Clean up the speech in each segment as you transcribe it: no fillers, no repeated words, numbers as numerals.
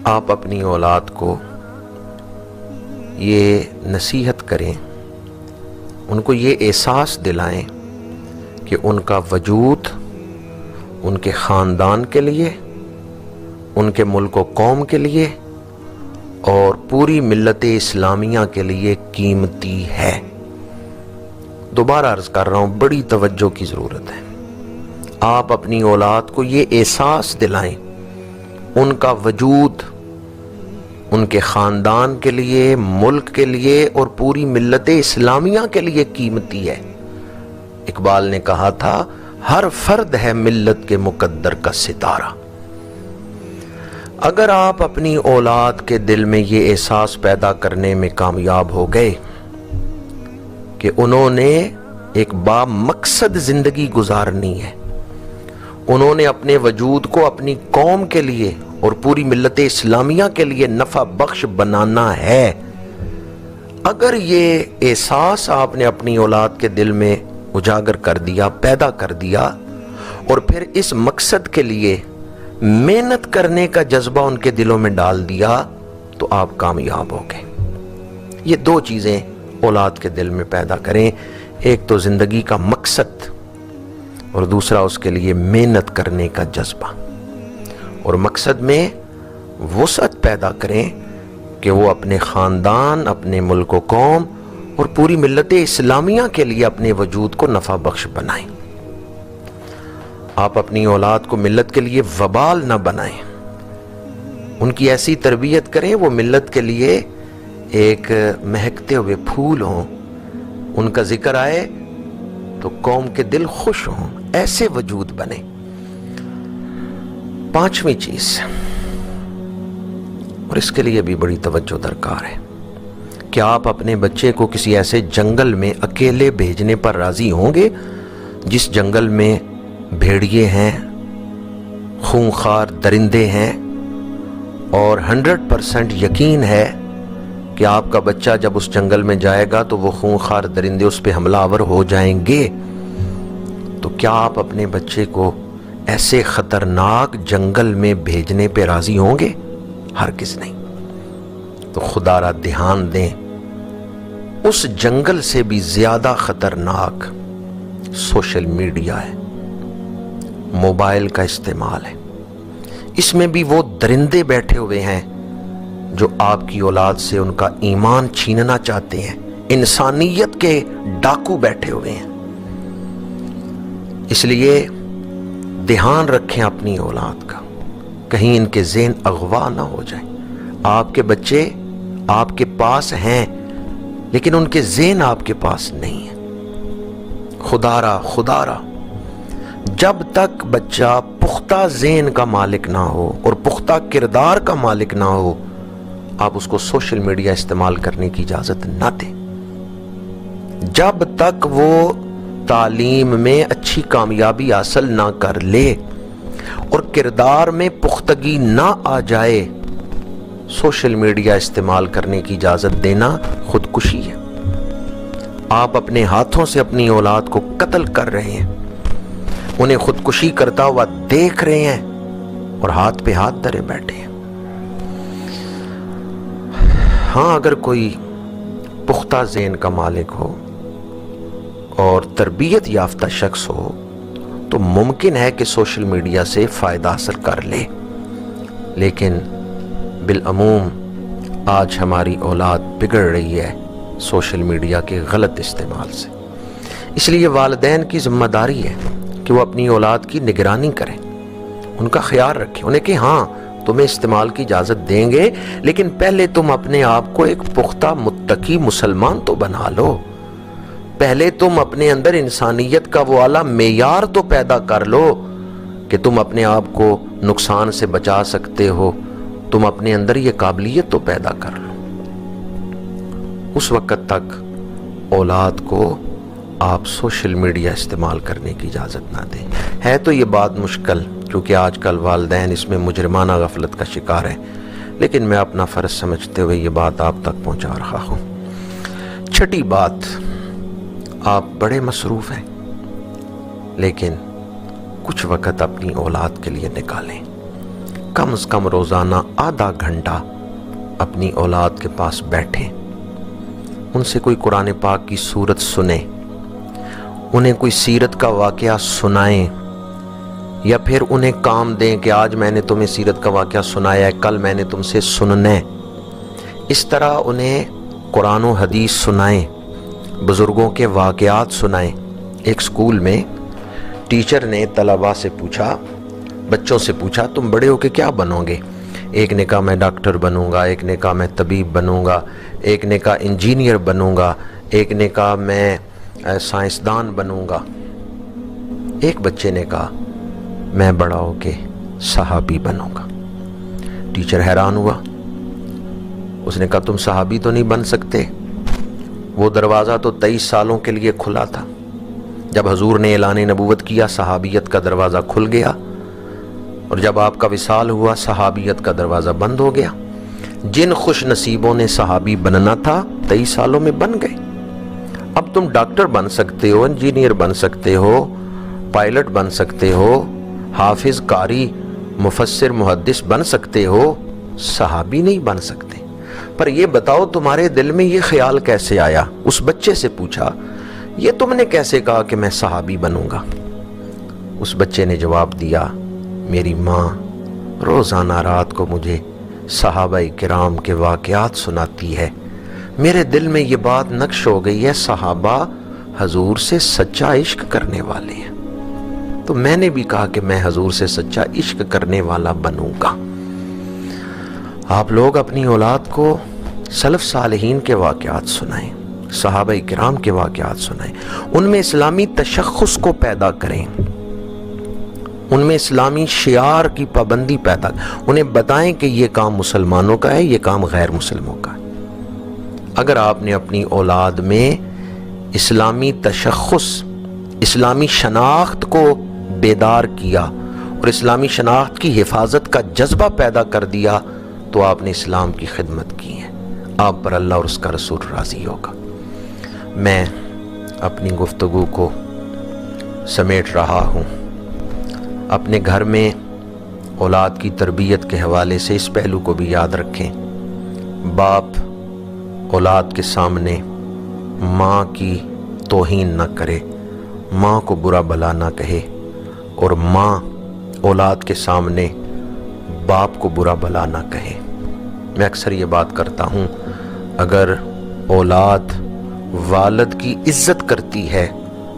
آپ اپنی اولاد کو یہ نصیحت کریں، ان کو یہ احساس دلائیں کہ ان کا وجود ان کے خاندان کے لیے، ان کے ملک و قوم کے لیے اور پوری ملت اسلامیہ کے لیے قیمتی ہے۔ دوبارہ عرض کر رہا ہوں، بڑی توجہ کی ضرورت ہے۔ آپ اپنی اولاد کو یہ احساس دلائیں ان کا وجود ان کے خاندان کے لیے، ملک کے لیے اور پوری ملت اسلامیہ کے لیے قیمتی ہے۔ اقبال نے کہا تھا، ہر فرد ہے ملت کے مقدر کا ستارہ۔ اگر آپ اپنی اولاد کے دل میں یہ احساس پیدا کرنے میں کامیاب ہو گئے کہ انہوں نے ایک بامقصد زندگی گزارنی ہے، انہوں نے اپنے وجود کو اپنی قوم کے لیے اور پوری ملت اسلامیہ کے لیے نفع بخش بنانا ہے، اگر یہ احساس آپ نے اپنی اولاد کے دل میں اجاگر کر دیا، پیدا کر دیا، اور پھر اس مقصد کے لیے محنت کرنے کا جذبہ ان کے دلوں میں ڈال دیا، تو آپ کامیاب ہو گئے۔ یہ دو چیزیں اولاد کے دل میں پیدا کریں، ایک تو زندگی کا مقصد اور دوسرا اس کے لیے محنت کرنے کا جذبہ، اور مقصد میں وسعت پیدا کریں کہ وہ اپنے خاندان، اپنے ملک و قوم اور پوری ملت اسلامیہ کے لیے اپنے وجود کو نفع بخش بنائیں۔ آپ اپنی اولاد کو ملت کے لیے وبال نہ بنائیں، ان کی ایسی تربیت کریں وہ ملت کے لیے ایک مہکتے ہوئے پھول ہوں، ان کا ذکر آئے تو قوم کے دل خوش ہوں، ایسے وجود بنے۔ پانچویں چیز، اور اس کے لیے بھی بڑی توجہ درکار ہے، کہ آپ اپنے بچے کو کسی ایسے جنگل میں اکیلے بھیجنے پر راضی ہوں گے جس جنگل میں بھیڑیے ہیں، خونخوار درندے ہیں، اور 100% یقین ہے کہ آپ کا بچہ جب اس جنگل میں جائے گا تو وہ خونخوار درندے اس پہ حملہ آور ہو جائیں گے، تو کیا آپ اپنے بچے کو ایسے خطرناک جنگل میں بھیجنے پہ راضی ہوں گے؟ ہرگز نہیں۔ تو خدا را دھیان دیں، اس جنگل سے بھی زیادہ خطرناک سوشل میڈیا ہے، موبائل کا استعمال ہے۔ اس میں بھی وہ درندے بیٹھے ہوئے ہیں جو آپ کی اولاد سے ان کا ایمان چھیننا چاہتے ہیں، انسانیت کے ڈاکو بیٹھے ہوئے ہیں۔ اس لیے دھیان رکھیں اپنی اولاد کا، کہیں ان کے ذہن اغوا نہ ہو جائیں۔ آپ کے بچے آپ کے پاس ہیں لیکن ان کے ذہن آپ کے پاس نہیں ہیں۔ خدا را جب تک بچہ پختہ ذہن کا مالک نہ ہو اور پختہ کردار کا مالک نہ ہو، آپ اس کو سوشل میڈیا استعمال کرنے کی اجازت نہ دیں۔ جب تک وہ تعلیم میں اچھی کامیابی حاصل نہ کر لے اور کردار میں پختگی نہ آ جائے، سوشل میڈیا استعمال کرنے کی اجازت دینا خودکشی ہے۔ آپ اپنے ہاتھوں سے اپنی اولاد کو قتل کر رہے ہیں، انہیں خودکشی کرتا ہوا دیکھ رہے ہیں اور ہاتھ پہ ہاتھ دھرے بیٹھے ہیں۔ ہاں، اگر کوئی پختہ ذہن کا مالک ہو اور تربیت یافتہ شخص ہو تو ممکن ہے کہ سوشل میڈیا سے فائدہ حاصل کر لے، لیکن بالعموم آج ہماری اولاد بگڑ رہی ہے سوشل میڈیا کے غلط استعمال سے۔ اس لیے والدین کی ذمہ داری ہے کہ وہ اپنی اولاد کی نگرانی کریں، ان کا خیال رکھیں، انہیں کہ ہاں تمہیں استعمال کی اجازت دیں گے، لیکن پہلے تم اپنے آپ کو ایک پختہ متقی مسلمان تو بنا لو، پہلے تم اپنے اندر انسانیت کا وہ اعلیٰ معیار تو پیدا کر لو کہ تم اپنے آپ کو نقصان سے بچا سکتے ہو، تم اپنے اندر یہ قابلیت تو پیدا کر لو۔ اس وقت تک اولاد کو آپ سوشل میڈیا استعمال کرنے کی اجازت نہ دیں۔ ہے تو یہ بات مشکل کیونکہ آج کل والدین اس میں مجرمانہ غفلت کا شکار ہیں، لیکن میں اپنا فرض سمجھتے ہوئے یہ بات آپ تک پہنچا رہا ہوں۔ چھٹی بات، آپ بڑے مصروف ہیں لیکن کچھ وقت اپنی اولاد کے لیے نکالیں۔ کم از کم روزانہ آدھا گھنٹہ اپنی اولاد کے پاس بیٹھیں، ان سے کوئی قرآن پاک کی سورت سنیں، انہیں کوئی سیرت کا واقعہ سنائیں، یا پھر انہیں کام دیں کہ آج میں نے تمہیں سیرت کا واقعہ سنایا ہے، کل میں نے تم سے سننا ہے۔ اس طرح انہیں قرآن و حدیث سنائیں، بزرگوں کے واقعات سنائیں۔ ایک سکول میں ٹیچر نے طلباء سے پوچھا، بچوں سے پوچھا، تم بڑے ہو کے کیا بنو گے؟ ایک نے کہا میں ڈاکٹر بنوں گا، ایک نے کہا میں طبیب بنوں گا، ایک نے کہا انجینئر بنوں گا، ایک نے کہا میں سائنسدان بنوں گا۔ ایک بچے نے کہا میں بڑا ہو کے صحابی بنوں گا۔ ٹیچر حیران ہوا، اس نے کہا تم صحابی تو نہیں بن سکتے، وہ دروازہ تو 23 سالوں کے لیے کھلا تھا۔ جب حضور نے اعلان نبوت کیا صحابیت کا دروازہ کھل گیا، اور جب آپ کا وصال ہوا صحابیت کا دروازہ بند ہو گیا۔ جن خوش نصیبوں نے صحابی بننا تھا 23 سالوں میں بن گئے۔ اب تم ڈاکٹر بن سکتے ہو، انجینئر بن سکتے ہو، پائلٹ بن سکتے ہو، حافظ، قاری، مفسر، محدث بن سکتے ہو، صحابی نہیں بن سکتے۔ پر یہ بتاؤ تمہارے دل میں یہ خیال کیسے آیا؟ اس بچے سے پوچھا، یہ تم نے کیسے کہا کہ میں صحابی بنوں گا؟ اس بچے نے جواب دیا، میری ماں روزانہ رات کو مجھے صحابہ کرام کے واقعات سناتی ہے، میرے دل میں یہ بات نقش ہو گئی ہے صحابہ حضور سے سچا عشق کرنے والے ہیں، تو میں نے بھی کہا کہ میں حضور سے سچا عشق کرنے والا بنوں گا۔ آپ لوگ اپنی اولاد کو سلف صالحین کے واقعات سنائیں، صحابہ کرام کے واقعات سنائیں، ان میں اسلامی تشخص کو پیدا کریں، ان میں اسلامی شعار کی پابندی پیدا کریں، انہیں بتائیں کہ یہ کام مسلمانوں کا ہے، یہ کام غیر مسلموں کا ہے۔ اگر آپ نے اپنی اولاد میں اسلامی تشخص، اسلامی شناخت کو بیدار کیا اور اسلامی شناخت کی حفاظت کا جذبہ پیدا کر دیا تو آپ نے اسلام کی خدمت کی ہے، آپ پر اللہ اور اس کا رسول راضی ہوگا۔ میں اپنی گفتگو کو سمیٹ رہا ہوں۔ اپنے گھر میں اولاد کی تربیت کے حوالے سے اس پہلو کو بھی یاد رکھیں، باپ اولاد کے سامنے ماں کی توہین نہ کرے، ماں کو برا بھلا نہ کہے، اور ماں اولاد کے سامنے باپ کو برا بھلا نہ کہے۔ میں اکثر یہ بات کرتا ہوں، اگر اولاد والد کی عزت کرتی ہے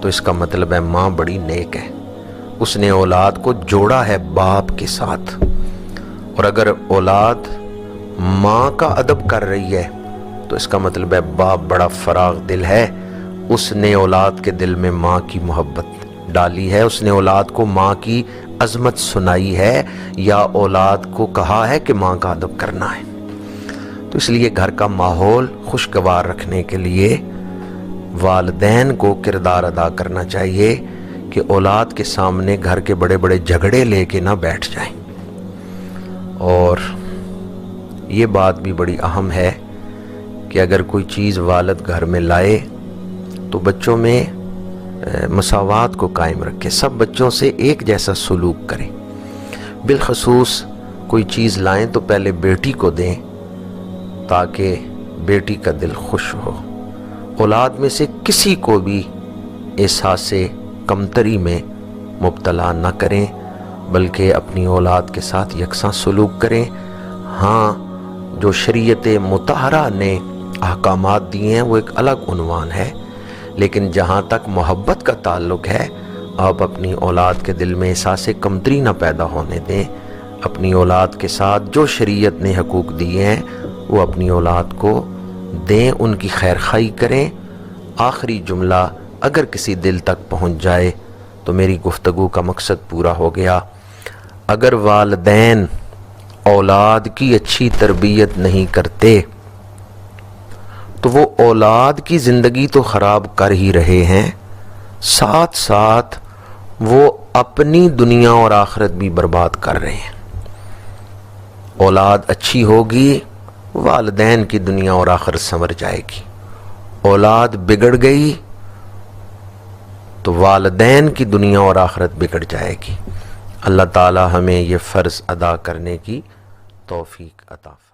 تو اس کا مطلب ہے ماں بڑی نیک ہے، اس نے اولاد کو جوڑا ہے باپ کے ساتھ، اور اگر اولاد ماں کا ادب کر رہی ہے تو اس کا مطلب ہے باپ بڑا فراغ دل ہے، اس نے اولاد کے دل میں ماں کی محبت ڈالی ہے، اس نے اولاد کو ماں کی عظمت سنائی ہے، یا اولاد کو کہا ہے کہ ماں کا ادب کرنا ہے۔ تو اس لیے گھر کا ماحول خوشگوار رکھنے کے لیے والدین کو کردار ادا کرنا چاہیے کہ اولاد کے سامنے گھر کے بڑے بڑے جھگڑے لے کے نہ بیٹھ جائیں۔ اور یہ بات بھی بڑی اہم ہے کہ اگر کوئی چیز والد گھر میں لائے تو بچوں میں مساوات کو قائم رکھے، سب بچوں سے ایک جیسا سلوک کریں، بالخصوص کوئی چیز لائیں تو پہلے بیٹی کو دیں تاکہ بیٹی کا دل خوش ہو۔ اولاد میں سے کسی کو بھی احساس کمتری میں مبتلا نہ کریں، بلکہ اپنی اولاد کے ساتھ یکساں سلوک کریں۔ ہاں، جو شریعت مطہرہ نے احکامات دیے ہیں وہ ایک الگ عنوان ہے، لیکن جہاں تک محبت کا تعلق ہے آپ اپنی اولاد کے دل میں احساس کمتری نہ پیدا ہونے دیں، اپنی اولاد کے ساتھ جو شریعت نے حقوق دیے ہیں وہ اپنی اولاد کو دیں، ان کی خیر خواہی کریں۔ آخری جملہ اگر کسی دل تک پہنچ جائے تو میری گفتگو کا مقصد پورا ہو گیا۔ اگر والدین اولاد کی اچھی تربیت نہیں کرتے تو وہ اولاد کی زندگی تو خراب کر ہی رہے ہیں، ساتھ ساتھ وہ اپنی دنیا اور آخرت بھی برباد کر رہے ہیں۔ اولاد اچھی ہوگی، والدین کی دنیا اور آخرت سنور جائے گی۔ اولاد بگڑ گئی تو والدین کی دنیا اور آخرت بگڑ جائے گی۔ اللہ تعالی ہمیں یہ فرض ادا کرنے کی توفیق عطا فرمائے۔